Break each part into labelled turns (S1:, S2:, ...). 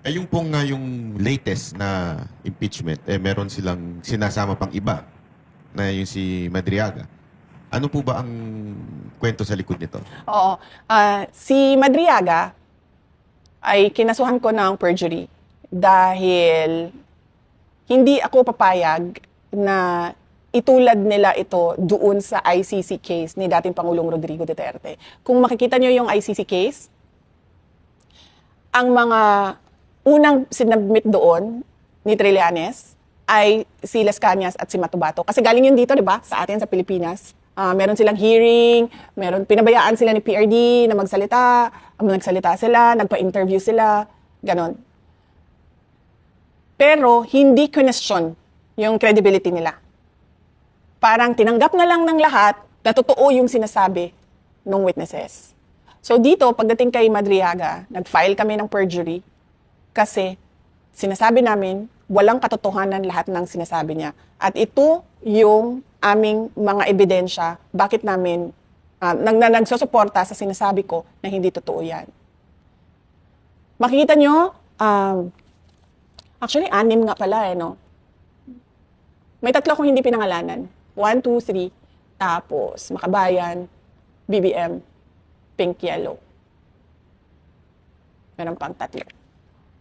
S1: Ay yung pong yung latest na impeachment, meron silang sinasama pang iba na yung si Madriaga. Ano po ba ang kwento sa likod nito?
S2: Oo. Si Madriaga ay kinasuhan ko ng perjury dahil hindi ako papayag na itulad nila ito doon sa ICC case ni dating Pangulong Rodrigo Duterte. Kung makikita nyo yung ICC case, ang mga unang sinabmit doon ni Trillanes ay si Las Cañas at si Matubato. Kasi galing yun dito, di ba? Sa atin, sa Pilipinas. Meron silang hearing, pinabayaan sila ni PRD na magsalita, nagsalita sila, nagpa-interview sila, ganon. Pero hindi question yung credibility nila. Parang tinanggap na lang ng lahat na totoo yung sinasabi ng witnesses. So dito, pagdating kay Madriaga, nag-file kami ng perjury kasi sinasabi namin walang katotohanan lahat ng sinasabi niya. At ito yung aming mga ebidensya bakit namin nagsusuporta sa sinasabi ko na hindi totoo yan. Makikita nyo, actually, 6 nga pala no? May 3 akong hindi pinangalanan. 1, 2, 3. Tapos, Makabayan, BBM, Pink Yellow. Meron pang 3.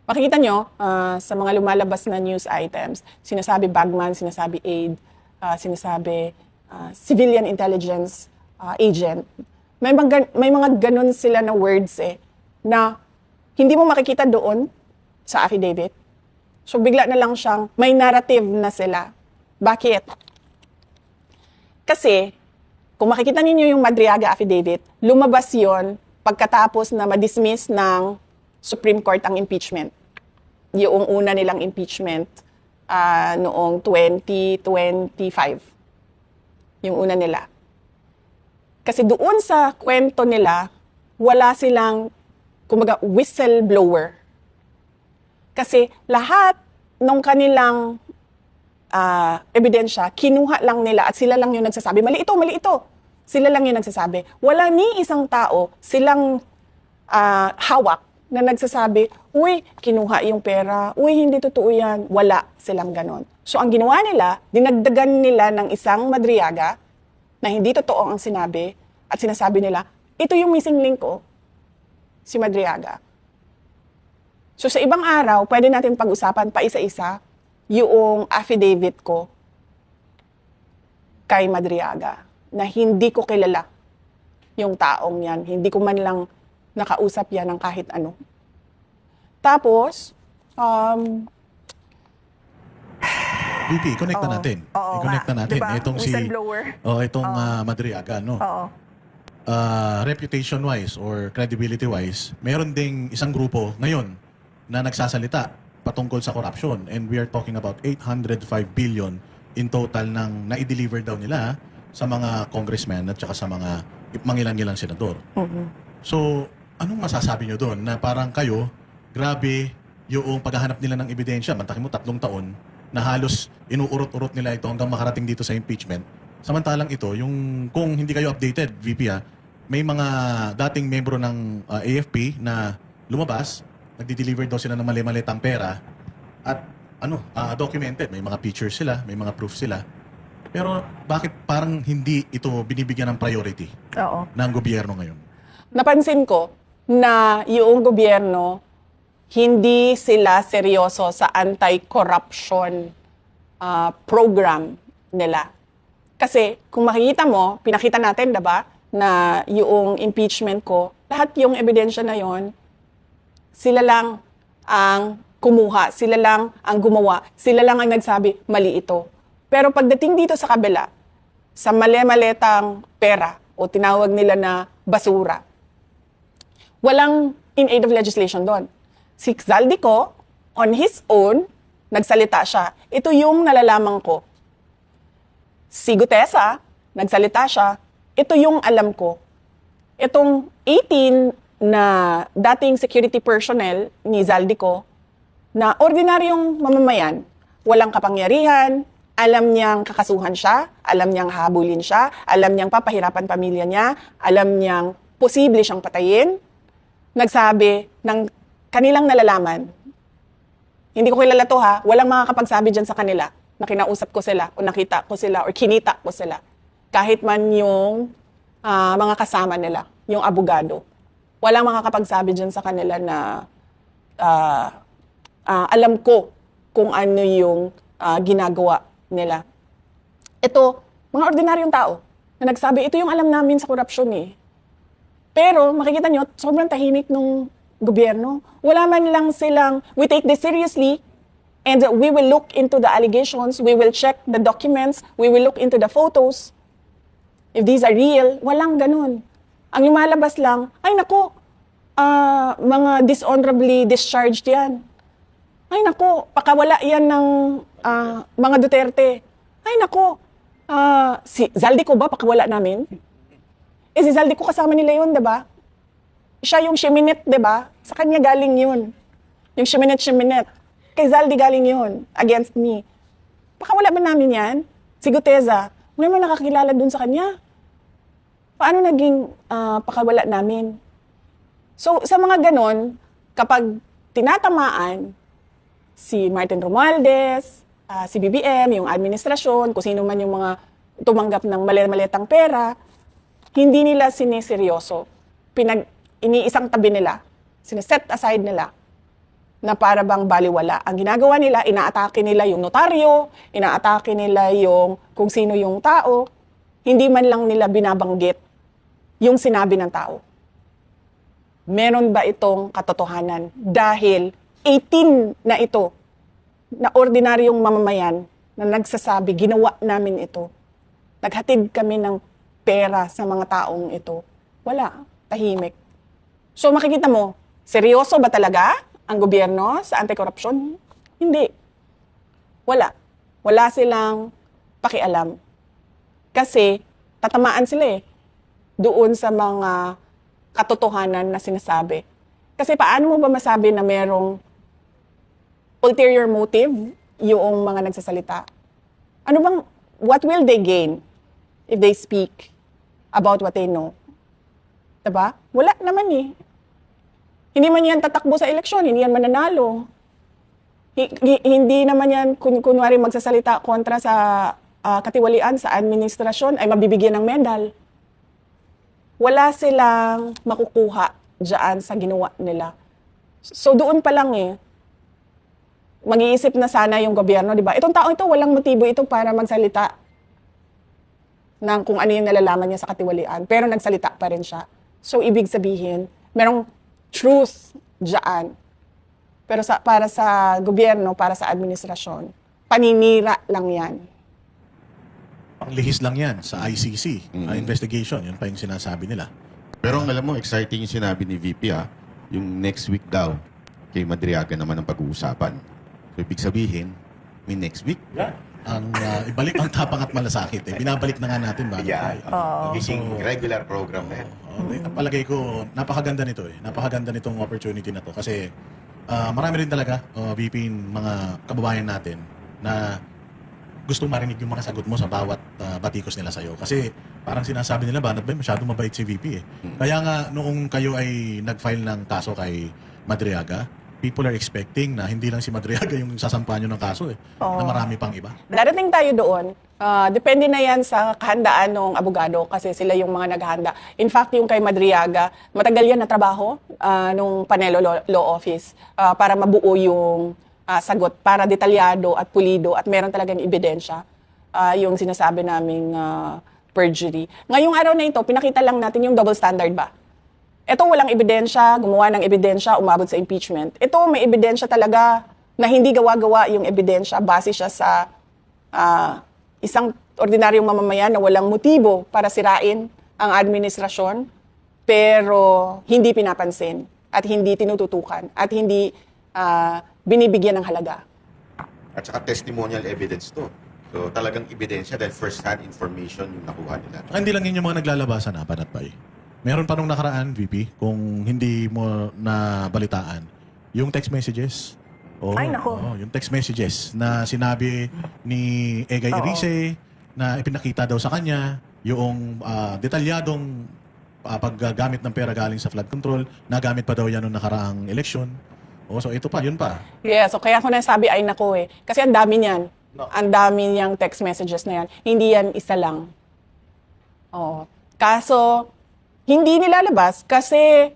S2: Makikita nyo, sa mga lumalabas na news items, sinasabi bagman, sinasabi aid, sinasabi civilian intelligence agent. May mga ganun sila na words na hindi mo makikita doon sa affidavit. So bigla na lang siyang may narrative na sila. Bakit? Kasi kung makikita ninyo yung Madriaga affidavit, lumabas yon pagkatapos na ma-dismiss ng Supreme Court ang impeachment. Yung una nilang impeachment noong 2025. Yung una nila. Kasi doon sa kwento nila, wala silang, kumbaga, whistleblower. Kasi lahat ng kanilang ebidensya, kinuha lang nila at sila lang yung nagsasabi, mali ito, mali ito. Sila lang yung nagsasabi. Wala ni isang tao silang hawak na nagsasabi, uy, kinuha yung pera, uy, hindi totoo yan. Wala silang ganon. So, ang ginawa nila, dinagdagan nila ng isang Madriaga na hindi totoo ang sinabi at sinasabi nila, ito yung missing link ko, si Madriaga. So, sa ibang araw, pwede natin pag-usapan pa isa-isa yung affidavit ko kay Madriaga na hindi ko kilala yung taong yan. Hindi ko man lang nakausap yan ng kahit ano. Tapos,
S3: VP, i-connect na natin. I-connect na natin.
S4: Diba?
S3: Itong si
S4: Whistleblower.
S3: itong Madriaga, no.
S4: Oo.
S3: Reputation-wise or credibility-wise, meron ding isang grupo ngayon na nagsasalita patungkol sa corruption, and we are talking about 805 billion in total ng na-deliver daw nila sa mga congressmen at saka sa mga mangilan-ngilang senador. So, anong masasabi nyo doon na parang kayo, grabe yung paghahanap nila ng ebidensya, mantakin mo 3 taon, na halos inuurot-urot nila ito hanggang makarating dito sa impeachment. Samantalang ito, yung kung hindi kayo updated, VP may mga dating membro ng AFP na lumabas, nagdi-deliver daw sila ng mali-malitang pera at documented, may mga pictures sila, may mga proof sila. Pero bakit parang hindi ito binibigyan ng priority
S4: Oo.
S3: ng gobyerno ngayon?
S2: napansin ko na yung gobyerno, hindi sila seryoso sa anti-corruption program nila. Kasi kung makikita mo, pinakita natin, diba, na yung impeachment ko, lahat yung ebidensya na yon, sila lang ang kumuha, sila lang ang gumawa, sila lang ang nagsabi, mali ito. Pero pagdating dito sa kabila, sa mali-maletang pera o tinawag nila na basura, walang in aid of legislation doon. Si Zaldico, on his own, nagsalita siya. Ito yung nalalaman ko. Si Gutesa, nagsalita siya. Ito yung alam ko. Itong 18 na dating security personnel ni Zaldico, na ordinaryong mamamayan, walang kapangyarihan, alam niyang kakasuhan siya, alam niyang habulin siya, alam niyang papahirapan pamilya niya, alam niyang posible siyang patayin, nagsabi ng kanilang nalalaman Hindi ko kilala to ha. Walang makakapagsabi dyan sa kanila na kinausap ko sila o nakita ko sila or kinita ko sila. Kahit man yung mga kasama nila, yung abogado. Walang makakapagsabi dyan sa kanila na alam ko kung ano yung ginagawa nila. Ito, mga ordinaryong tao na nagsabi, ito yung alam namin sa korupsyon eh. Pero makikita nyo, sobrang tahimik nung gobyerno. Wala man lang silang, we take this seriously and we will look into the allegations, we will check the documents, we will look into the photos. If these are real, walang ganun. Ang lumalabas lang, ay nako, mga dishonorably discharged yan. Ay nako, pakawala yan ng mga Duterte. Ay nako, si Zaldico ba pakawala namin? Si Zaldico kasama nila yun, diba? Siya yung Shiminet, diba? Sa kanya galing yun. Yung Shiminet. Kay Zaldi galing yun, against me. Pakawala ba namin yan? Si Guteza, wala mo nakakilala dun sa kanya. Paano naging pakawala namin? So, sa mga ganon, kapag tinatamaan si Martin Romualdez, si BBM, yung administrasyon, kung sino man yung mga tumanggap ng maletang pera, hindi nila siniseryoso. Iniisang tabi nila, siniset aside nila na para bang baliwala. Ang ginagawa nila, inaatake nila yung notaryo, inaatake nila yung kung sino yung tao, hindi man lang nila binabanggit yung sinabi ng tao. Meron ba itong katotohanan? Dahil 18 na ito, na ordinaryong mamamayan na nagsasabi, ginawa namin ito. Naghatid kami ng pera sa mga taong ito. Wala, tahimik. So makikita mo, seryoso ba talaga ang gobyerno sa anti-corruption? Hindi. Wala. Wala silang pakialam. Kasi tatamaan sila doon sa mga katotohanan na sinasabi. Kasi paano mo ba masabi na merong ulterior motive yung mga nagsasalita? Ano bang, what will they gain if they speak about what they know? Diba? Wala naman Hindi man yan tatakbo sa eleksyon, hindi yan mananalo. Hindi naman yan, kunwari magsasalita kontra sa katiwalian sa administrasyon, ay mabibigyan ng medal. Wala silang makukuha dyan sa ginawa nila. So doon pa lang mag-iisip na sana yung gobyerno, di ba? Itong tao ito, walang motibo ito para magsalita ng kung ano yung nalalaman niya sa katiwalian. Pero nagsalita pa rin siya. So ibig sabihin, merong truth dyan. Pero para sa gobyerno, para sa administrasyon, paninira lang yan.
S3: Panglihis lang yan sa ICC, investigation, yun pa yung sinasabi nila.
S1: Pero alam mo, exciting yung sinabi ni VP yung next week daw, kay Madriaga naman ang pag-uusapan. So, ibig sabihin, may next week.
S3: Ang ibalik ang tapang at malasakit. Binabalik na nga natin ba?
S1: Magiging regular program na yan.
S3: Palagay ko, napakaganda nito Napakaganda nitong opportunity na to. Kasi marami rin talaga, VP, mga kababayan natin na gusto marinig yung mga sagot mo sa bawat batikos nila sa'yo. Kasi parang sinasabi nila, Banat Bay, masyadong mabait si VP Kaya nga, noong kayo ay nag-file ng kaso kay Madriaga, people are expecting na hindi lang si Madriaga yung sasampahan nyo ng kaso na marami pang iba.
S2: Darating tayo doon. Depende na yan sa kahandaan ng abogado kasi sila yung mga naghahanda. In fact, yung kay Madriaga, matagal yan na trabaho nung Panelo Law Office para mabuo yung sagot, para detalyado at pulido at meron talagang ebidensya yung sinasabi naming perjury. Ngayong araw na ito, pinakita lang natin yung double standard ba? Ito walang ebidensya, gumawa ng ebidensya, umabot sa impeachment. Ito may ebidensya talaga na hindi gawa-gawa yung ebidensya, base siya sa isang ordinaryong mamamayan na walang motibo para sirain ang administrasyon, pero hindi pinapansin at hindi tinututukan at hindi binibigyan ng halaga.
S1: At saka testimonial evidence to. So talagang ebidensya dahil first-hand information yung nakuha nila.
S3: Hindi lang yun yung mga naglalabasan Banat Bay. Meron pa nung nakaraan, VP, kung hindi mo nabalitaan, yung text messages.
S4: Ay, nako.
S3: Yung text messages na sinabi ni Egay Erice na ipinakita daw sa kanya yung detalyadong paggamit ng pera galing sa flood control, nagamit pa daw yan nung nakaraang eleksyon. Oh, so ito pa, yun pa.
S2: Yeah, so kaya ko nasabi ay nako eh. Kasi ang dami niyan.
S3: No.
S2: Ang dami niyang text messages na yan. Hindi yan isa lang. Oo. Kaso, hindi nilalabas kasi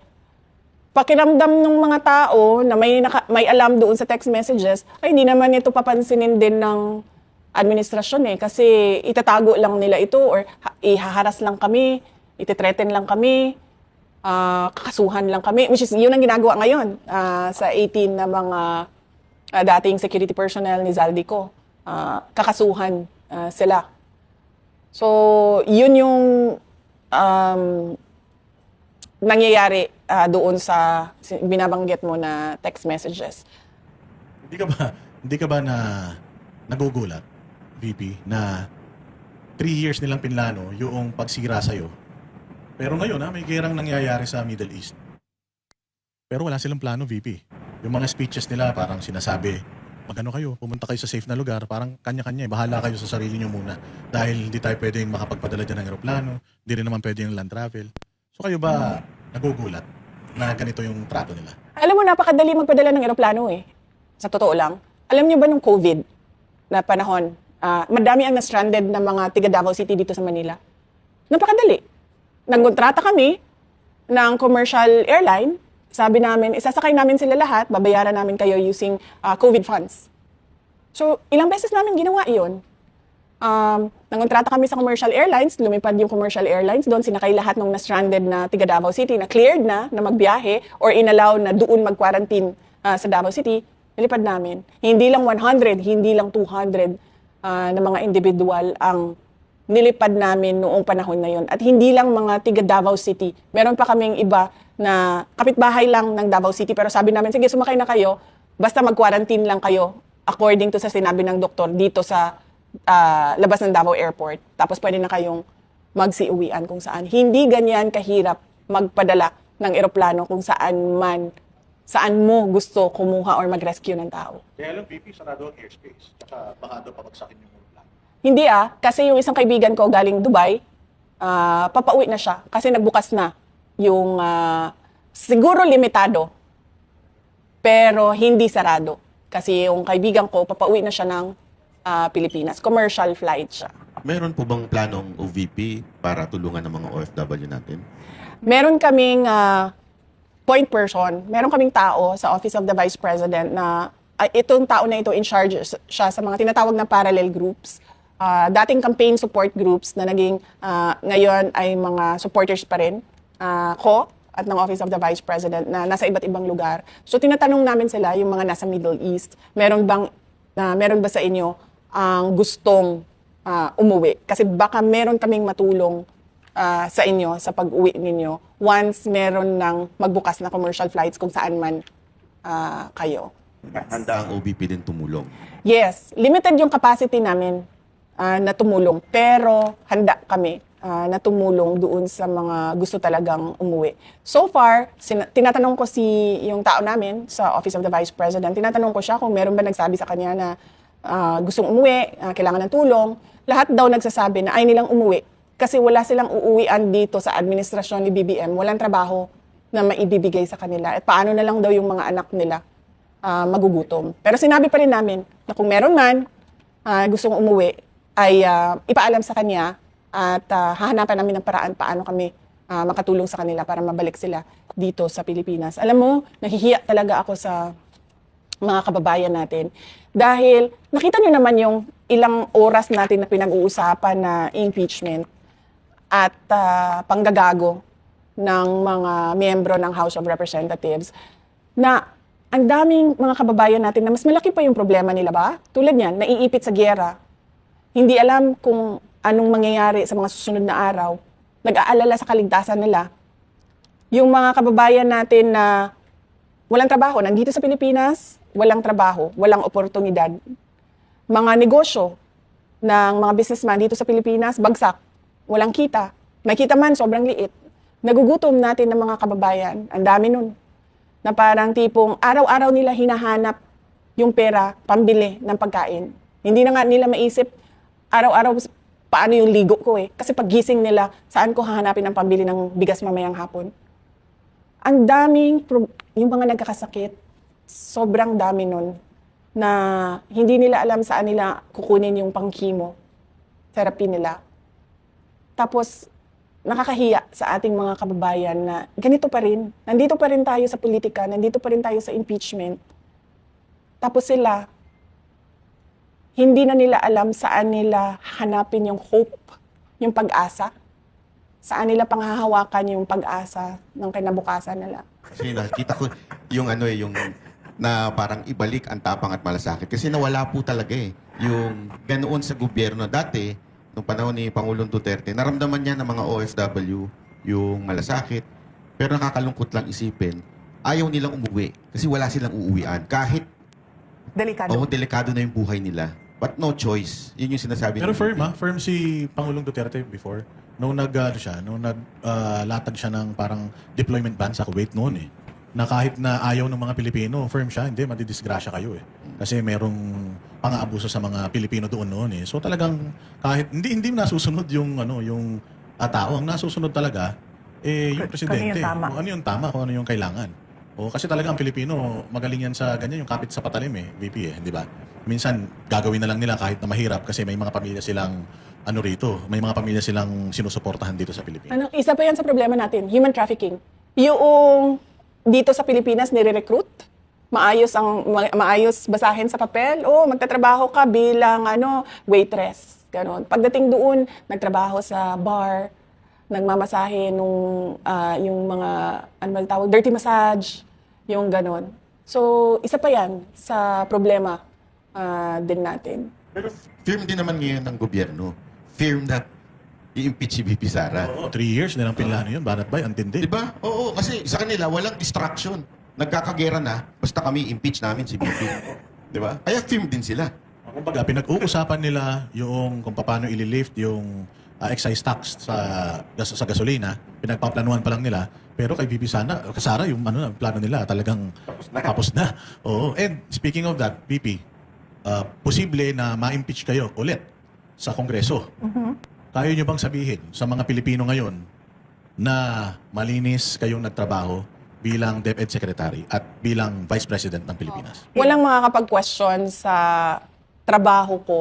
S2: pakiramdam ng mga tao na may alam doon sa text messages, ay hindi naman ito papansinin din ng administrasyon eh. Kasi itatago lang nila ito or ihaharas lang kami, ititreten lang kami, kakasuhan lang kami. Which is, yun ang ginagawa ngayon sa 18 na mga dating security personnel ni Zaldico. Kakasuhan sila. So, yun yung nangyayari doon sa binabanggit mo na text messages.
S3: Hindi ka ba na nagugulat, VP, na 3 years nilang pinlano yung pagsira sa'yo? Pero ngayon, may gerang nangyayari sa Middle East. Pero wala silang plano, VP. Yung mga speeches nila parang sinasabi, magano kayo, pumunta kayo sa safe na lugar, parang kanya-kanya, bahala kayo sa sarili nyo muna. Dahil hindi tayo pwedeng makapagpadala dyan ng aeroplano, hindi rin naman pwede yung land travel. So kayo ba nagugulat na ganito yung trato nila?
S2: Alam mo, napakadali magpadala ng eroplano eh. Sa totoo lang. Alam niyo ba nung COVID na panahon, madami ang na-stranded na mga tiga Davao City dito sa Manila? Napakadali. Nagkontrata kami ng commercial airline. Sabi namin, isasakay namin sila lahat, babayaran namin kayo using COVID funds. So, ilang beses namin ginawa iyon. Nangontrata kami sa commercial airlines, lumipad yung commercial airlines doon, sinakay lahat ng na-stranded na tiga Davao City na cleared na magbiyahe or inallow na doon mag-quarantine sa Davao City, nilipad namin. Hindi lang 100, hindi lang 200 na mga individual ang nilipad namin noong panahon na yon. At hindi lang mga tiga Davao City. Meron pa kaming iba na kapitbahay lang ng Davao City pero sabi namin, sige, sumakay na kayo, basta mag-quarantine lang kayo according to sa sinabi ng doktor dito sa labas ng Davao Airport. Tapos pwede na kayong magsiuwian kung saan. Hindi ganyan kahirap magpadala ng eroplano kung saan mo gusto kumuha or mag-rescue ng tao.
S3: Kaya lang, VP, sarado ang airspace. Tsaka baka daw pabagsakin yung aeroplano.
S2: Hindi kasi yung isang kaibigan ko galing Dubai, papauwi na siya kasi nagbukas na yung siguro limitado pero hindi sarado. Kasi yung kaibigan ko, papauwi na siya ng Pilipinas. Commercial flight siya.
S1: Meron po bang planong OVP para tulungan ng mga OFW natin?
S2: Meron kaming point person, meron kaming tao sa Office of the Vice President na itong tao na ito in charge siya sa mga tinatawag na parallel groups. Dating campaign support groups na naging ngayon ay mga supporters pa rin ko at ng Office of the Vice President na nasa iba't ibang lugar. So tinatanong namin sila, yung mga nasa Middle East, meron ba sa inyo ang gustong umuwi? Kasi baka meron kaming matulong sa inyo sa pag-uwi ninyo once meron ng magbukas na commercial flights kung saan man kayo.
S1: Handa ang OVP din tumulong.
S2: Yes, limited yung capacity namin na tumulong pero handa kami na tumulong doon sa mga gusto talagang umuwi. So far, tinatanong ko yung tao namin sa Office of the Vice President, tinatanong ko siya kung meron ba nagsabi sa kanya na gustong umuwi, kailangan ng tulong. Lahat daw nagsasabi na ay nilang umuwi kasi wala silang uuwian dito sa administrasyon ni BBM. Walang trabaho na maibibigay sa kanila. At paano na lang daw yung mga anak nila magugutom. Pero sinabi pa rin namin na kung meron man gustong umuwi, ay ipaalam sa kanya at hahanapan namin ng paraan paano kami makatulong sa kanila para mabalik sila dito sa Pilipinas. Alam mo, nahihiya talaga ako sa mga kababayan natin dahil nakita nyo naman yung ilang oras natin na pinag-uusapan na impeachment at panggagago ng mga miyembro ng House of Representatives na ang daming mga kababayan natin na mas malaki pa yung problema nila ba? Tulad niyan, naiipit sa giyera. Hindi alam kung anong mangyayari sa mga susunod na araw. Nag-aalala sa kaligtasan nila. Yung mga kababayan natin na walang trabaho, nandito sa Pilipinas, walang trabaho, walang oportunidad. Mga negosyo ng mga businessman dito sa Pilipinas, bagsak, walang kita. May kita man, sobrang liit. Nagugutom natin ng mga kababayan. Ang dami nun. Na parang tipong araw-araw nila hinahanap yung pera, pambili ng pagkain. Hindi na nga nila maisip, araw-araw paano yung ligo ko eh. Kasi paggising nila, saan ko hahanapin ang pambili ng bigas mamayang hapon? Ang daming, yung mga nagkakasakit sobrang dami nun na hindi nila alam saan nila kukunin yung pang-chemo therapy nila. Tapos, nakakahiya sa ating mga kababayan na ganito pa rin. Nandito pa rin tayo sa politika, nandito pa rin tayo sa impeachment. Tapos sila, hindi na nila alam saan nila hanapin yung hope, yung pag-asa. Saan nila panghahawakan yung pag-asa ng kinabukasan nila.
S1: Kasi nakita ko yung yung na parang ibalik ang tapang at malasakit. Kasi nawala po talaga yung ganoon sa gobyerno. Dati, nung panahon ni Pangulong Duterte, naramdaman niya ng mga OFW yung malasakit. Pero nakakalungkot lang isipin, ayaw nilang umuwi. Kasi wala silang uuwian. Kahit
S4: Delikado.
S1: delikado na yung buhay nila. But no choice. Yun yung sinasabi
S3: Pero
S1: ng
S3: firm
S1: BP.
S3: firm si Pangulong Duterte before. Nung naglatag siya ng parang deployment ban sa Kuwait noon na kahit na ayaw ng mga Pilipino, firm siya, hindi, madidisgrasya kayo Kasi merong pang-aabuso sa mga Pilipino doon noon So talagang kahit hindi nasusunod yung tao, ang nasusunod talaga yung presidente.
S4: Ano yung tama?
S3: Kung ano yung tama, kung ano yung kailangan. Kasi talaga ang Pilipino, magaling yan sa ganyan, yung kapit sa patalim VP di ba? Minsan, gagawin na lang nila kahit na mahirap kasi may mga pamilya silang may mga pamilya silang sinusuportahan dito sa Pilipinas.
S2: Isa pa yan sa problema natin, human trafficking. Yung dito sa Pilipinas nire-recruit, maayos basahin sa papel, magtatrabaho ka bilang waitress. Ganon. Pagdating doon, nagtrabaho sa bar, nagmamasahe yung mga tawag, dirty massage, yung ganon. So, isa pa yan sa problema din natin.
S1: Pero firm din naman ngayon ng gobyerno. Firm na i-impeach si VP Sara.
S3: 3 years nilang pinlano yun. Banat ba? Ang tindi.
S1: Diba? Oo, kasi sa kanila walang distraction. Nagkakagera na, basta kami impeach namin si VP. Diba? Kaya firm din sila.
S3: Kumbaga, pinag-uusapan nila yung kung paano ililift yung excise tax sa gasolina. Pinagpaplanuhan pa lang nila. Pero kay VP Sara, yung plano nila talagang tapos na. Oo. And speaking of that, VP, posible na ma-impeach kayo ulit sa Kongreso. Kaya nyo bang sabihin sa mga Pilipino ngayon na malinis kayong nagtrabaho bilang DepEd Secretary at bilang Vice President ng Pilipinas?
S2: Walang makakapag-question sa trabaho ko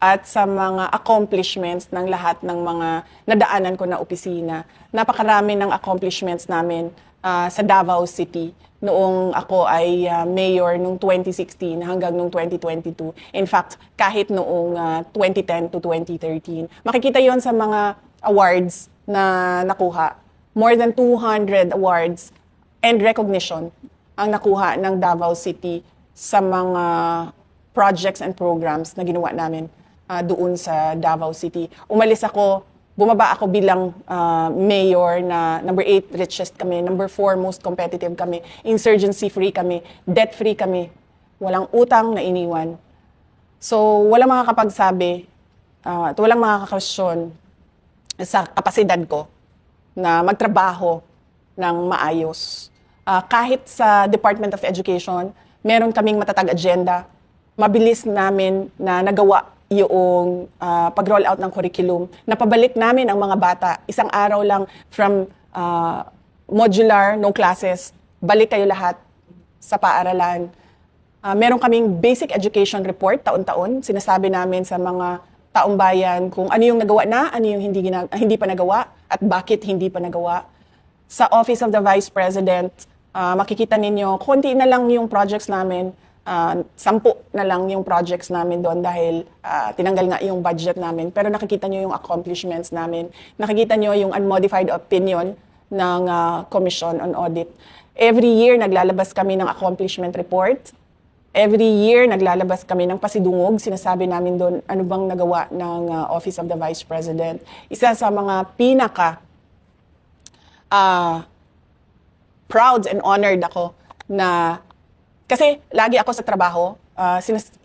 S2: at sa mga accomplishments ng lahat ng mga nadaanan ko na opisina. Napakarami ng accomplishments namin sa Davao City noong ako ay mayor noong 2016 hanggang noong 2022. In fact, kahit noong 2010 to 2013. Makikita yon sa mga awards na nakuha. More than 200 awards and recognition ang nakuha ng Davao City sa mga projects and programs na ginawa namin doon sa Davao City. Bumaba ako bilang mayor na number 8 richest kami, number 4 most competitive kami, insurgency-free kami, debt-free kami, walang utang na iniwan. So, walang makakapagsabi at walang makakakasyon sa kapasidad ko na magtrabaho ng maayos. Kahit sa Department of Education, meron kaming matatag agenda, mabilis namin na nagawa yung pag-roll out ng curriculum. Napabalik namin ang mga bata. Isang araw lang from modular, no classes, balik kayo lahat sa paaralan. Meron kaming basic education report taon-taon. Sinasabi namin sa mga taong bayan kung ano yung nagawa na, ano yung hindi pa nagawa, at bakit hindi pa nagawa. Sa Office of the Vice President, makikita ninyo, konti na lang yung projects namin. 10 na lang yung projects namin doon dahil tinanggal nga yung budget namin. Pero nakikita nyo yung accomplishments namin. Nakikita nyo yung unmodified opinion ng Commission on Audit. Every year, naglalabas kami ng accomplishment report. Every year, naglalabas kami ng pasidungog. Sinasabi namin doon ano bang nagawa ng Office of the Vice President. Isa sa mga pinaka proud and honored ako na kasi lagi ako sa trabaho,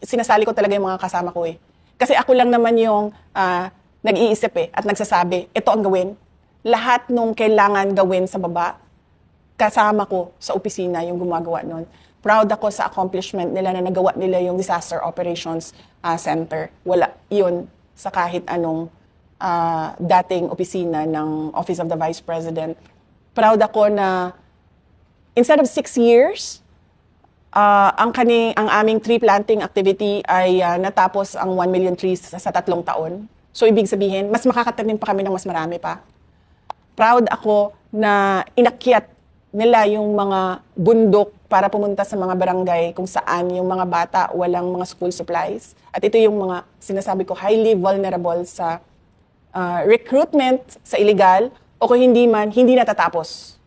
S2: sinasali ko talaga yung mga kasama ko Kasi ako lang naman yung nag-iisip at nagsasabi, ito ang gawin. Lahat nung kailangan gawin sa baba, kasama ko sa opisina yung gumagawa nun. Proud ako sa accomplishment nila na nagawa nila yung Disaster Operations Center. Wala yun sa kahit anong dating opisina ng Office of the Vice President. Proud ako na instead of 6 years, ang aming tree planting activity ay natapos ang 1 million trees sa 3 taon. So ibig sabihin, mas makakatanim pa kami ng mas marami pa. Proud ako na inakyat nila yung mga bundok para pumunta sa mga barangay kung saan yung mga bata walang mga school supplies. At ito yung mga sinasabi ko highly vulnerable sa recruitment sa illegal o kung hindi man, hindi natatapos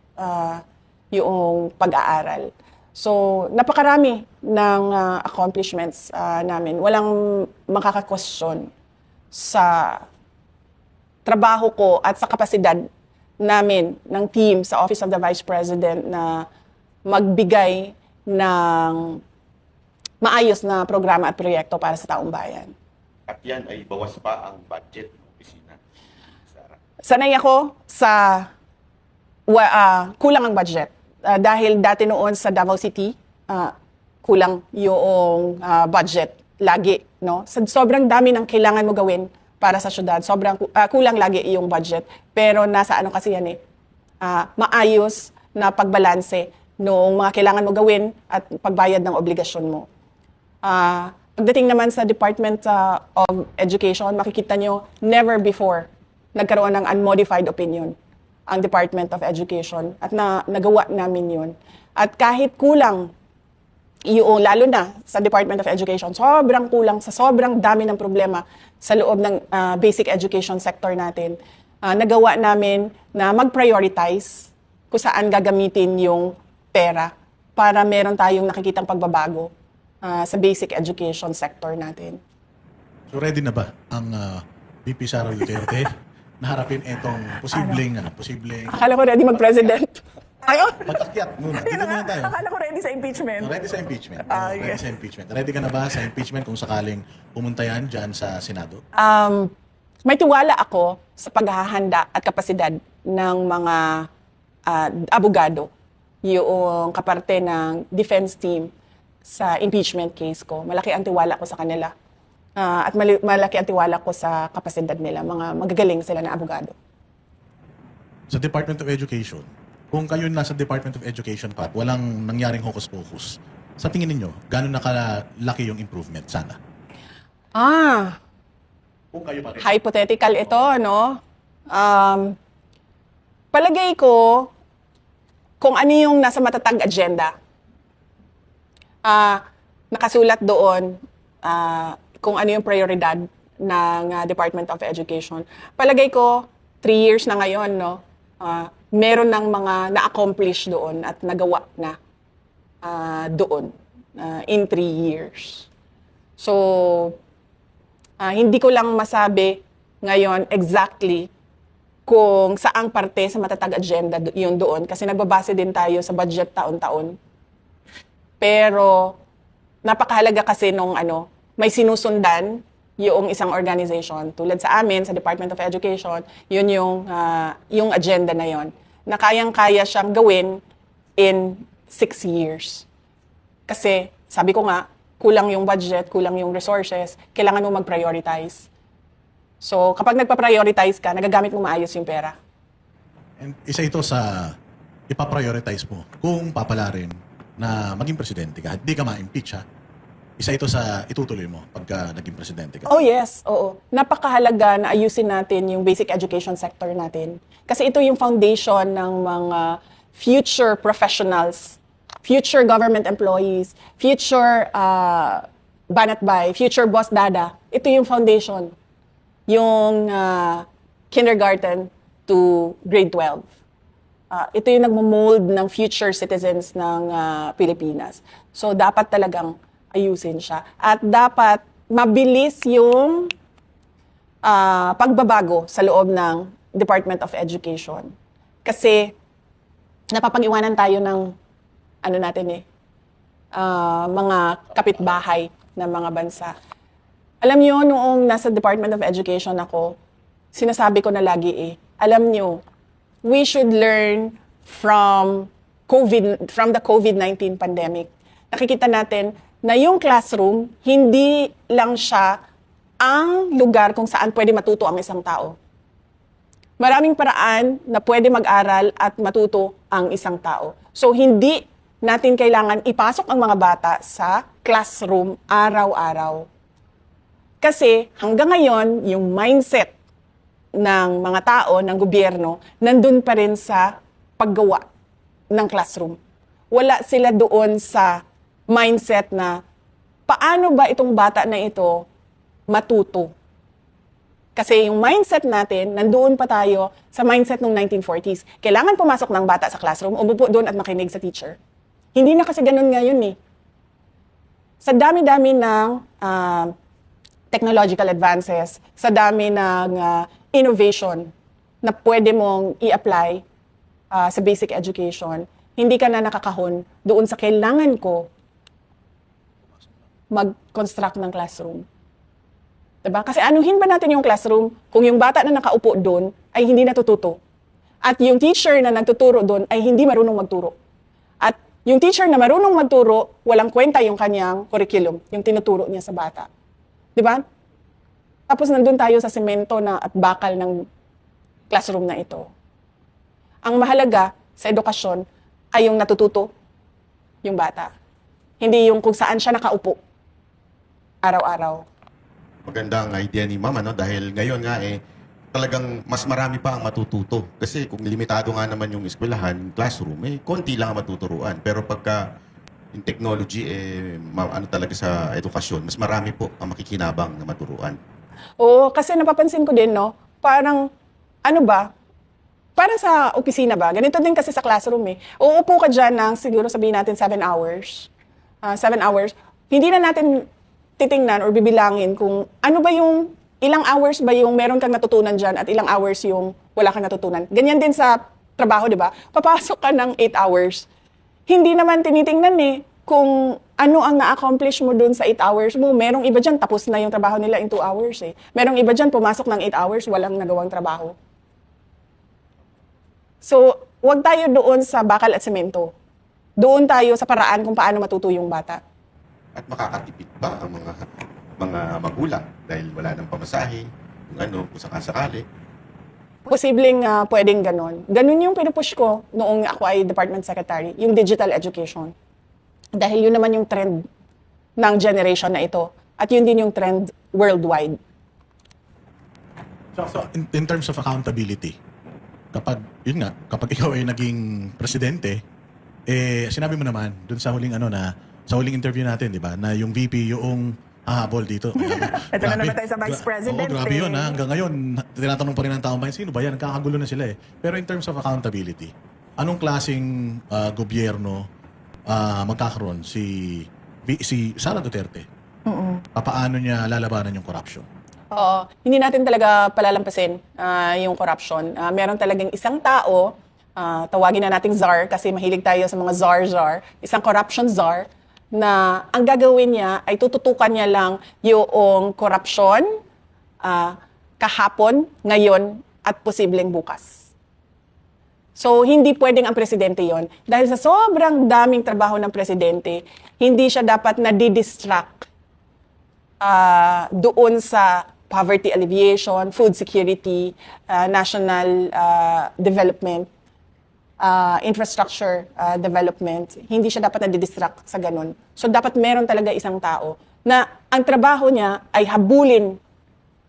S2: yung pag-aaral. So, napakarami ng accomplishments namin. Walang makaka-question sa trabaho ko at sa kapasidad namin ng team sa Office of the Vice President na magbigay ng maayos na programa at proyekto para sa taong bayan.
S1: At yan ay bawas pa ang budget ng opisina. Sara.
S2: Sanay ako sa kulang ang budget. Dahil dati noon sa Davao City, kulang yung budget lagi. No? Sobrang dami ng kailangan mo gawin para sa syudad. Sobrang kulang lagi yung budget. Pero nasa ano kasi yan maayos na pagbalanse noong mga kailangan mo gawin at pagbayad ng obligasyon mo. Pagdating naman sa Department of Education, makikita nyo, never before nagkaroon ng unmodified opinion ang Department of Education at nagawa namin yun. At kahit kulang yung, lalo na sa Department of Education, sobrang kulang sa sobrang dami ng problema sa loob ng basic education sector natin, nagawa namin na mag-prioritize kung saan gagamitin yung pera para meron tayong nakikitang pagbabago sa basic education sector natin.
S3: So ready na ba ang VP Sara Duterte na harapin itong posibleng
S2: Akala ko ready mag-president. Ayun!
S3: pag-akyat muna. Dito muna tayo.
S2: Akala ko ready sa impeachment.
S3: Ready sa impeachment. Ready
S2: yes.
S3: sa impeachment. Ready ka na ba sa impeachment kung sakaling pumunta yan dyan sa Senado?
S2: May tiwala ako sa paghahanda at kapasidad ng mga abogado, yung kaparte ng defense team sa impeachment case ko. Malaki ang tiwala ko sa kanila. At malaki ang tiwala ko sa kapasidad nila. Mga magagaling sila na abogado.
S3: Sa Department of Education, kung kayo nasa Department of Education pa, walang nangyaring hocus-pocus, sa tingin ninyo, gano'n nakalaki yung improvement sana? Kung kayo pa rin.
S2: Hypothetical ito, no? Palagay ko, kung ano yung nasa matatag agenda, nakasulat doon kung ano yung prioridad ng Department of Education. Palagay ko, 3 years na ngayon, no? Meron ng mga na-accomplish doon at nagawa na doon in 3 years. So, hindi ko lang masabi ngayon exactly kung saang parte sa matatag agenda yun doon kasi nagbabase din tayo sa budget taon-taon. Pero napakahalaga kasi nung may sinusundan yung isang organization. Tulad sa amin, sa Department of Education, yun yung agenda na yon na kayang-kaya siyang gawin in 6 years. Kasi, sabi ko nga, kulang yung budget, kulang yung resources, kailangan mo mag-prioritize. So, kapag nagpa-prioritize ka, nagagamit mo maayos yung pera.
S3: And isa ito sa ipaprioritize mo kung papalarin na maging presidente ka. Hindi ka ma-impeach, ha? Isa ito sa itutuloy mo pagka naging presidente ka.
S2: Oh yes, oo. Napakahalaga na ayusin natin yung basic education sector natin. Kasi ito yung foundation ng mga future professionals, future government employees, future banatbay, future boss dada. Ito yung foundation. Yung kindergarten to grade 12. Ito yung nagmo-mold ng future citizens ng Pilipinas. So dapat talagang ayusin siya. At dapat mabilis yung pagbabago sa loob ng Department of Education. Kasi napapag-iwanan tayo ng mga kapitbahay ng mga bansa. Alam nyo, noong nasa Department of Education ako, sinasabi ko na lagi alam nyo, we should learn from the COVID-19 pandemic. Nakikita natin na yung classroom, hindi lang siya ang lugar kung saan pwede matuto ang isang tao. Maraming paraan na pwede mag-aral at matuto ang isang tao. So, hindi natin kailangan ipasok ang mga bata sa classroom araw-araw. Kasi hanggang ngayon, yung mindset ng mga tao, ng gobyerno, nandun pa rin sa paggawa ng classroom. Wala sila doon sa mindset na paano ba itong bata na ito matuto. Kasi yung mindset natin, nandoon pa tayo sa mindset ng 1940s. Kailangan pumasok ng bata sa classroom, umupo doon at makinig sa teacher. Hindi na kasi ganun ngayon eh. Sa dami-dami ng technological advances, sa dami ng innovation na pwede mong i-apply sa basic education, hindi ka na nakakahon doon sa kailangan ko mag-construct ng classroom. Diba? Kasi anuhin ba natin yung classroom kung yung bata na nakaupo doon ay hindi natututo? At yung teacher na nagtuturo doon ay hindi marunong magturo. At yung teacher na marunong magturo, walang kwenta yung kanyang curriculum, yung tinuturo niya sa bata. Diba? Tapos nandun tayo sa semento na at bakal ng classroom na ito. Ang mahalaga sa edukasyon ay yung natututo yung bata. Hindi yung kung saan siya nakaupo araw-araw.
S1: Magandang idea ni Ma'am, dahil ngayon nga talagang mas marami pa ang matututo. Kasi kung limitado nga naman yung eskwelahan, yung classroom, konti lang ang matuturuan. Pero pagka yung technology, talaga sa edukasyon, mas marami po ang makikinabang na maturuan.
S2: Oo, kasi napapansin ko din, no? Parang, parang sa opisina ba? Ganito din kasi sa classroom eh. Uupo ka dyan ng siguro sabihin natin 7 hours. 7 hours. Hindi na natin titingnan or bibilangin kung ano ba yung, ilang hours ba yung meron kang natutunan dyan at ilang hours yung wala kang natutunan. Ganyan din sa trabaho, di ba? Papasok ka ng 8 hours. Hindi naman tinitingnan kung ano ang na-accomplish mo dun sa 8 hours mo. Merong iba dyan, tapos na yung trabaho nila in 2 hours eh. Merong iba dyan, pumasok ng 8 hours, walang nagawang trabaho. So, wag tayo doon sa bakal at semento. Doon tayo sa paraan kung paano matuto yung bata.
S1: At makakatipid ba ang mga magulang dahil wala nang pamasahe, kung sakasakali.
S2: Posibleng pwedeng ganon. Ganon yung pinupush ko noong ako ay department secretary, yung digital education. Dahil yun naman yung trend ng generation na ito. At yun din yung trend worldwide.
S3: So in terms of accountability, kapag ikaw ay naging presidente, sinabi mo naman dun sa huling sa huling interview natin, di ba, na yung VP yung hahabol dito.
S4: Ito na naman tayo sa Vice President.
S3: Oo, grabe yun. Hanggang ngayon, tinatanong pa rin ng taong bayan, sino ba yan? Nagkakagulo na sila eh. Pero in terms of accountability, anong klaseng gobyerno magkakaroon si Sara Duterte? Paano niya lalabanan yung corruption?
S2: Oo, hindi natin talaga palalampasin yung corruption. Meron talagang isang tao, tawagin na nating czar kasi mahilig tayo sa mga czar, isang corruption czar, na ang gagawin niya ay tututukan niya lang yung korupsyon kahapon, ngayon, at posibleng bukas. So, hindi pwedeng ang presidente yon. Dahil sa sobrang daming trabaho ng presidente, hindi siya dapat na-distract doon sa poverty alleviation, food security, national development, infrastructure development. Hindi siya dapat nadidistract sa ganun. So dapat meron talaga isang tao na ang trabaho niya ay habulin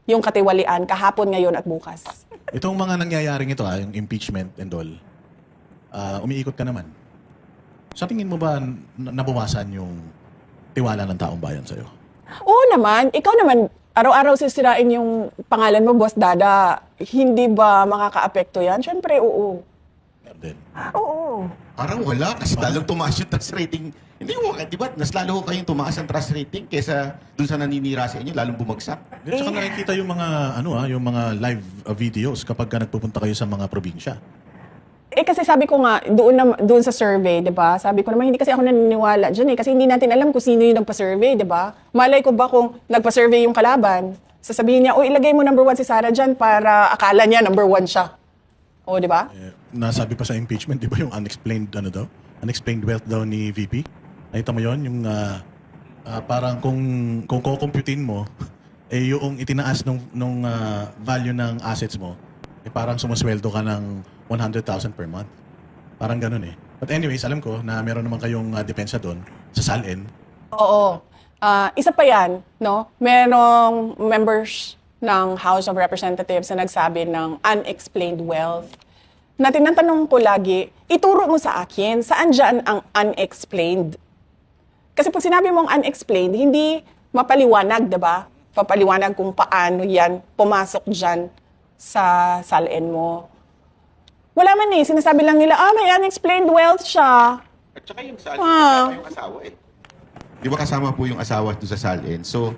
S2: yung katiwalian kahapon, ngayon at bukas.
S3: Itong mga nangyayaring ito, yung impeachment and all, umiikot ka naman. Sa tingin mo ba nabawasan yung tiwala ng taong bayan sa'yo?
S2: Oo naman. Ikaw naman, araw-araw sisirain yung pangalan mo, Boss Dada. Hindi ba makaka-apekto yan? Siyempre, oo.
S3: Then,
S4: Oo.
S1: Parang wala, kasi lalong tumaas yung trust rating. Hindi mo, di ba? Mas lalo kayong tumaas ang trust rating kesa dun sa naninira sa inyo, lalong bumagsak.
S3: At saka nakikita yung mga yung mga live videos kapag nagpupunta kayo sa mga probinsya.
S2: Kasi sabi ko nga, doon sa survey, di ba? Sabi ko naman, hindi kasi ako naniniwala dyan kasi hindi natin alam kung sino yung nagpa-survey, di ba? Malay ko ba kung nagpa-survey yung kalaban, sasabihin niya, ilagay mo number 1 si Sara dyan para akala niya number 1 siya. O, di ba?
S3: Nasabi pa sa impeachment, di ba yung unexplained unexplained wealth daw ni VP? Nakita mo yon yung parang kung kukumputin mo, yung itinaas nung value ng assets mo, parang sumasweldo ka ng 100,000 per month. Parang ganun eh. But anyways, alam ko na meron naman kayong depensa doon sa SALN.
S2: Oo. Isa pa yan, no? Merong members ng House of Representatives na nagsabi ng unexplained wealth. Na tinatanong ko lagi, ituro mo sa akin, saan dyan ang unexplained? Kasi pag sinabi mong unexplained, hindi mapaliwanag, diba? Papaliwanag kung paano yan pumasok dyan sa SALN mo. Wala man eh, sinasabi lang nila, may unexplained wealth siya.
S1: At saka yung SALN, yung asawa eh. Di ba kasama po yung asawa doon sa SALN? So,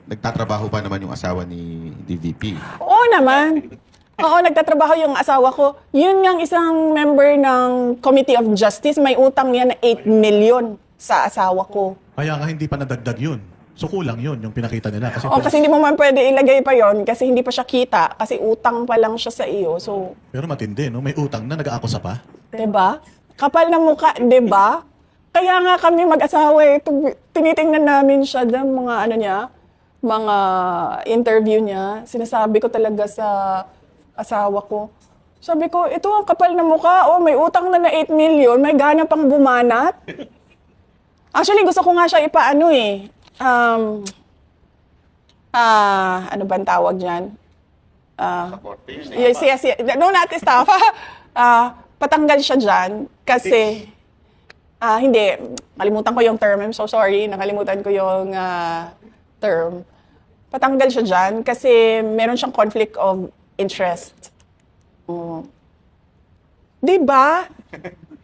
S1: nagtatrabaho pa naman yung asawa ni DVP.
S2: Oo naman. Oo, nagtatrabaho yung asawa ko. Yun yung isang member ng Committee of Justice, may utang yan na 8 million sa asawa ko.
S3: Kaya nga hindi pa nadagdag yun. So kulang yun, yung pinakita nila. Kasi,
S2: Kasi hindi mo man pwede ilagay pa yon kasi hindi pa siya kita, kasi utang pa lang siya sa iyo. So,
S3: pero matindi, no? May utang na, nag-aakusa pa.
S2: 'di ba? Kapal na mukha, 'di ba? Kaya nga kami mag-asawa tinitingnan namin siya ng mga mga interview niya. Sinasabi ko talaga sa asawa ko. Sabi ko, ito ang kapal na mukha, may utang na 8 million, may gana pang bumanat. Actually, gusto ko nga siya ipaano ano ba ang tawag dyan? Yes. No, not estafa. Patanggal siya dyan kasi, hindi, nakalimutan ko yung term. I'm so sorry, nakalimutan ko yung term. Patanggal siya dyan kasi meron siyang conflict of interest. Diba?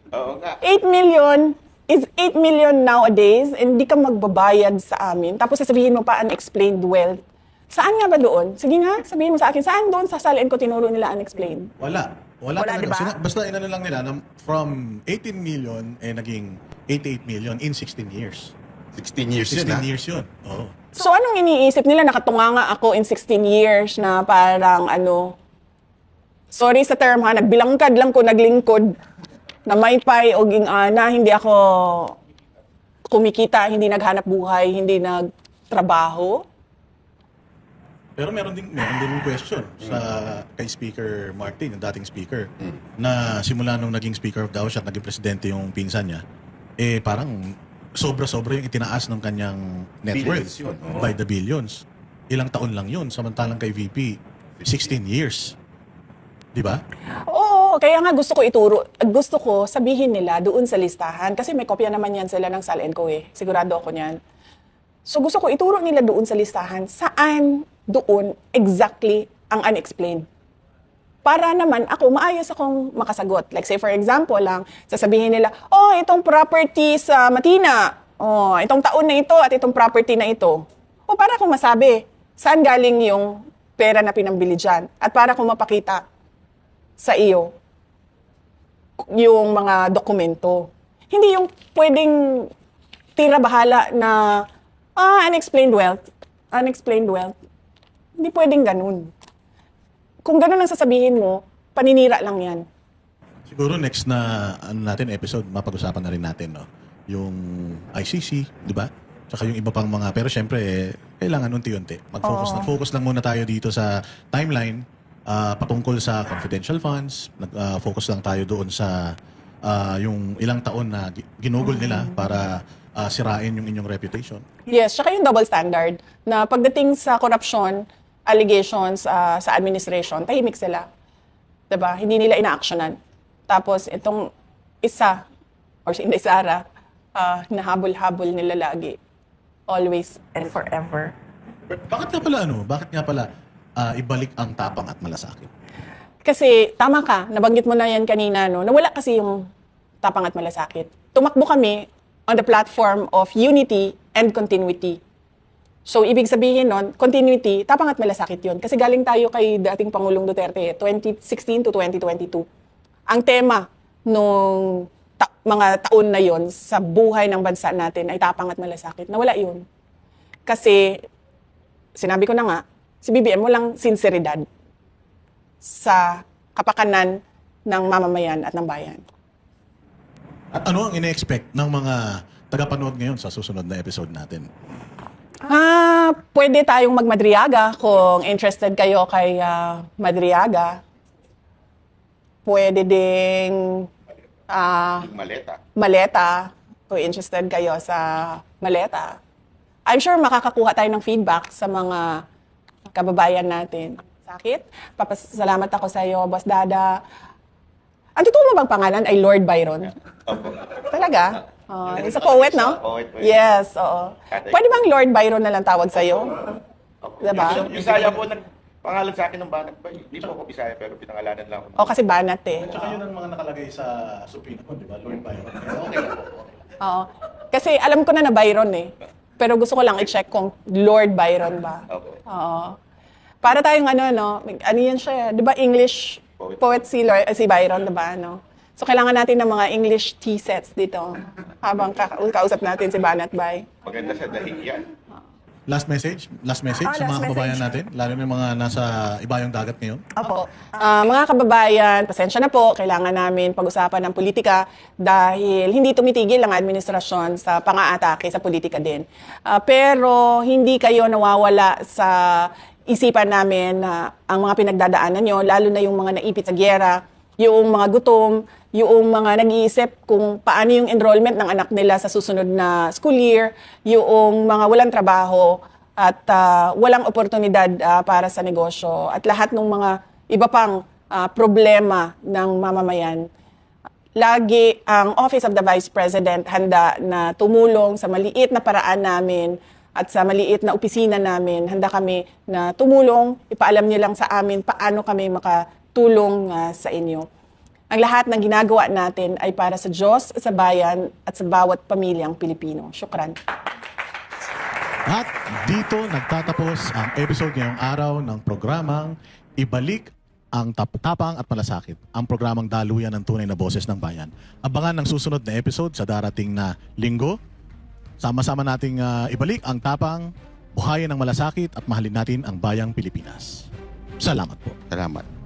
S1: Oo nga.
S2: 8 million is 8 million nowadays and hindi ka magbabayad sa amin. Tapos sasabihin mo pa unexplained wealth. Saan nga ba doon? Sige nga, sabihin mo sa akin, saan doon sa SALN ko tinuro nila unexplained?
S3: Wala talaga.
S4: Diba?
S3: Basta inano lang nila, from 18 million, naging 88 million in 16 years.
S1: 16 years yun,
S3: 16 years yun. Oo.
S2: So anong iniisip nila? Nakatunga nga ako in 16 years na parang sorry sa term nagbilangkad lang ko, naglingkod, na may pay o ging-ana, hindi ako kumikita, hindi naghanap buhay, hindi nagtrabaho.
S3: Pero meron din question sa kay Speaker Martin, yung dating speaker, na simula nung naging Speaker of the House at naging presidente yung pinsan niya, parang sobra-sobra yung itinaas ng kanyang net worth
S1: Billions yun. Oo.
S3: by the billions. Ilang taon lang yun, samantalang kay VP, 16 years. Di ba?
S2: Oo, kaya nga gusto ko ituro. Gusto ko sabihin nila doon sa listahan. Kasi may kopya naman yan sila ng SALN ko Sigurado ako niyan. So gusto ko ituro nila doon sa listahan saan doon exactly ang unexplained. Para naman ako, maayos akong makasagot. Like say for example lang, sasabihin nila, itong property sa Matina. Itong taon na ito at itong property na ito. Para akong masabi, saan galing yung pera na pinambili dyan. At para akong mapakita sa iyo yung mga dokumento. Hindi yung pwedeng tira-bahala na unexplained wealth. Unexplained wealth. Hindi pwedeng ganun. Kung ganun ang sasabihin mo, paninira lang yan.
S3: Siguro next na episode, mapag-usapan na rin natin, no? Yung ICC, di ba? Tsaka yung iba pang mga, pero syempre, kailangan unti-unti. Focus lang muna tayo dito sa timeline, patungkol sa confidential funds, focus lang tayo doon sa yung ilang taon na ginugol nila para sirain yung inyong reputation.
S2: Yes, tsaka yung double standard na pagdating sa corruption, allegations sa administration, tahimik sila. Diba? Hindi nila ina-actionan. Tapos itong isa, or si Inday Sara, hinahabol-habol nila lagi. Always.
S4: And forever.
S3: Bakit nga pala ibalik ang tapang at malasakit?
S2: Kasi tama ka, nabanggit mo na yan kanina, no? Nawala kasi yung tapang at malasakit. Tumakbo kami on the platform of unity and continuity. So, ibig sabihin nun, continuity, tapang at malasakit yun. Kasi galing tayo kay dating Pangulong Duterte, 2016 to 2022. Ang tema nung mga taon na yon sa buhay ng bansa natin ay tapang at malasakit. Nawala yun. Kasi, sinabi ko na nga, si BBM walang sinseridad sa kapakanan ng mamamayan at ng bayan.
S3: At ano ang ine-expect ng mga tagapanood ngayon sa susunod na episode natin?
S2: Pwede tayong magmadriaga kung interested kayo kay Madriaga. Pwede ding
S1: Yung maleta.
S2: maleta, kung interested kayo sa maleta, I'm sure makakakuha tayo ng feedback sa mga kababayan natin. Sakit? Papasalamat ako sa iyo, Boss Dada. Ang totoo mo bang pangalan ay Lord Byron?
S1: Opo.
S2: Talaga? He's a poet, no?
S1: Poet po yun.
S2: Yes, oo. Pwede bang Lord Byron na lang tawag sa iyo? Diba?
S1: Yung Bisaya po, nagpangalan sa akin ng Banat ba? Hindi po ako Bisaya, pero pinangalanan lang ako.
S2: O kasi banat eh.
S3: Tsaka yun ang mga nakalagay sa supina ko, di ba? Lord Byron. Okay lang po.
S2: Oo. Kasi alam ko na Byron eh. Pero gusto ko lang i-check kung Lord Byron ba.
S1: Opo.
S2: Oo. Para tayong ano yan siya, 'di ba English poet si Byron, 'di ba, no? So kailangan natin ng mga English tea sets dito habang kausap natin si Banat Bay.
S1: Maganda sa dahig yan.
S3: Last message sa
S4: last
S3: mga kababayan
S4: message.
S3: natin, lalo na yung mga nasa ibayong dagat ngayon.
S4: Opo.
S2: Mga kababayan, pasensya na po, kailangan namin pag-usapan ng politika dahil hindi tumitigil ang administrasyon sa pang-aatake sa politika din. Pero hindi kayo nawawala sa isipan namin na ang mga pinagdadaanan nyo, lalo na yung mga naipit sa gyera, yung mga gutom, yung mga nag-iisip kung paano yung enrollment ng anak nila sa susunod na school year, yung mga walang trabaho at walang oportunidad para sa negosyo at lahat ng mga iba pang problema ng mamamayan. Lagi ang Office of the Vice President handa na tumulong sa maliit na paraan namin at sa maliit na opisina namin. Handa kami na tumulong, ipaalam niyo lang sa amin paano kami makatulong sa inyo. Ang lahat ng ginagawa natin ay para sa Diyos, sa bayan, at sa bawat pamilyang Pilipino. Syukran.
S3: At dito nagtatapos ang episode ngayong araw ng programang Ibalik ang Tapang at Malasakit, ang programang daluyan ng tunay na boses ng bayan. Abangan ang susunod na episode sa darating na linggo. Sama-sama nating ibalik ang tapang, buhayin ang malasakit at mahalin natin ang bayang Pilipinas. Salamat po.
S1: Salamat.